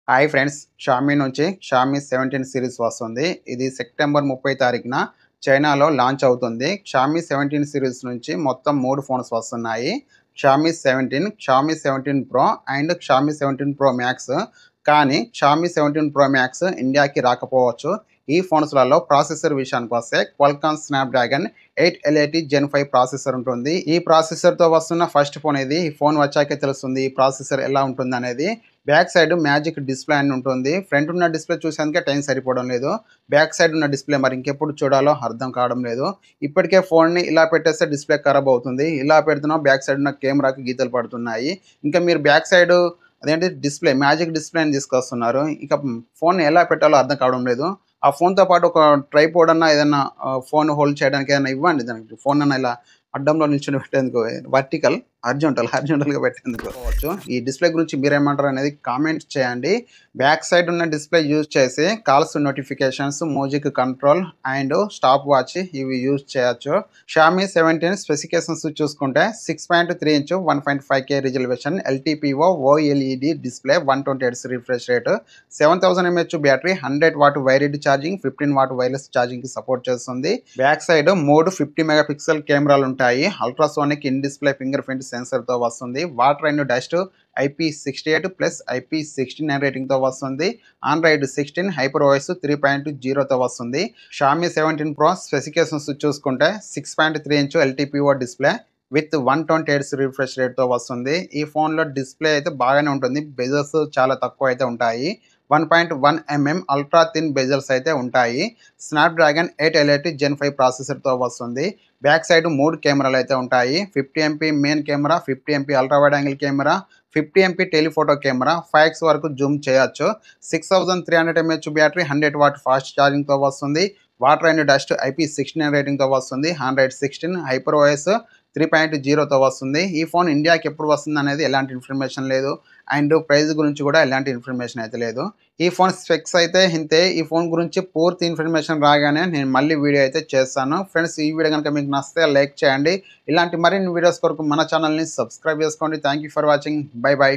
Hi friends, Xiaomi నుంచి Xiaomi 17 series వస్తుంది. ఇది సెప్టెంబర్ 30 తారీఖున చైనాలో లాంచ్ అవుతుంది. షామీ 17 సిరీస్ నుంచి మొత్తం 3 ఫోన్స్ వస్తున్నాయి. Xiaomi 17, Xiaomi 17 pro and Xiaomi 17 pro max. కానీ షామీ 17 ప్రో మ్యాక్స్ ఇండియాకి రాకపోవచ్చు. ఈ ఫోన్స్లలో ప్రాసెసర్ విషయానికి వస్తే క్వాల్కామ్ స్నాప్డ్రాగన్ 8 జెన్ 5 ప్రాసెసర్ ఉంటుంది. ఈ ప్రాసెసర్తో వస్తున్న ఫస్ట్ ఫోన్ ఇది. ఈ ఫోన్ వచ్చాకే తెలుస్తుంది ఈ ప్రాసెసర్ ఎలా ఉంటుంది అనేది. బ్యాక్ సైడ్ మ్యాజిక్ డిస్ప్లే అని ఉంటుంది. ఫ్రంట్ ఉన్న డిస్ప్లే చూసేందుకే టైం సరిపోవడం లేదు. బ్యాక్ సైడ్ ఉన్న డిస్ప్లే మరి ఇంకెప్పుడు చూడాలో అర్థం కావడం లేదు. ఇప్పటికే ఫోన్ని ఇలా పెట్టేస్తే డిస్ప్లే ఖరాబ్ అవుతుంది. ఇలా పెడుతున్నాం బ్యాక్ సైడ్ ఉన్న కెమెరాకి గీతలు పడుతున్నాయి. ఇంకా మీరు బ్యాక్ సైడ్ అదేంటి డిస్ప్లే మ్యాజిక్ డిస్ప్లేని తీసుకొస్తున్నారు. ఇక ఫోన్ ఎలా పెట్టాలో అర్థం కావడం లేదు. ఆ ఫోన్తో పాటు ఒక ట్రైపోడ్ అన్నా ఏదన్నా ఫోన్ హోల్డ్ చేయడానికి ఏదైనా ఇవ్వండి. దానికి ఫోన్ అన్న ఇలా అడ్డంలో నిల్చొని పెట్టేందుకు వర్టికల్ హారిజాంటల్‌గా పెట్టేందుకు కావచ్చు. ఈ డిస్‌ప్లే గురించి మీరేమంటారు అనేది కామెంట్ చేయండి. బ్యాక్ సైడ్ ఉన్న డిస్‌ప్లే యూజ్ చేసి calls notifications, music control and stopwatch ఇవి యూజ్ చేయొచ్చు. షామీ 17 స్పెసిఫికేషన్స్ చూసుకుంటే 6.3 inch 1.5K resolution, LTPO OLED display, 120 hertz refresh rate, 7000 mAh battery, 100 watt wired charging, 15 watt wireless ఛార్జింగ్‌కి support చేస్తుంది. Back side 3 50 megapixel cameras ఉంటాయి. Ultrasonic in display fingerprint సెన్సర్తో వస్తుంది. Water and dust IP68 plus IP69 రేటింగ్తో వస్తుంది. Android 16 hyper OS 3.0తో వస్తుంది. Xiaomi 17 pro specifications చూసుకుంటే 6.3 inch LTPO display with 120 hertz refresh రేట్తో వస్తుంది. ఈ ఫోన్లో డిస్ప్లే అయితే బాగానే ఉంటుంది. బెజల్స్ చాలా తక్కువ అయితే ఉంటాయి. 1.1 mm అల్ట్రా థిన్ బెజల్స్ అయితే ఉంటాయి. స్నాప్డ్రాగన్ 8 జెన్ 5 ప్రాసెసర్తో వస్తుంది. బ్యాక్ సైడ్ 3 కెమెరాలు అయితే ఉంటాయి. 50 MP main camera, 50 MP ultra wide angle camera, 50 MP telephoto camera, 5x వరకు జూమ్ చేయొచ్చు. 6300 mAh బ్యాటరీ, 100 వాట్ ఫాస్ట్ ఛార్జింగ్తో వస్తుంది. వాటర్ అండ్ డస్ట్ IP69 రేటింగ్తో వస్తుంది. ఆండ్రాయిడ్ 16 హైపర్ ఓఎస్ 3.0తో వస్తుంది. ఈ ఫోన్ ఇండియాకి ఎప్పుడు వస్తుంది అనేది ఎలాంటి ఇన్ఫర్మేషన్ లేదు. అండ్ ప్రైస్ గురించి కూడా ఎలాంటి ఇన్ఫర్మేషన్ అయితే లేదు. ఈ ఫోన్ స్పెక్స్ అయితే ఇంతే. ఈ ఫోన్ గురించి పూర్తి ఇన్ఫర్మేషన్ రాగానే నేను మళ్ళీ వీడియో అయితే చేస్తాను. ఫ్రెండ్స్, ఈ వీడియో కనుక మీకు నచ్చితే లైక్ చేయండి. ఇలాంటి మరిన్ని వీడియోస్ కొరకు మన ఛానల్ని సబ్స్క్రైబ్ చేసుకోండి. Thank you for watching. By by.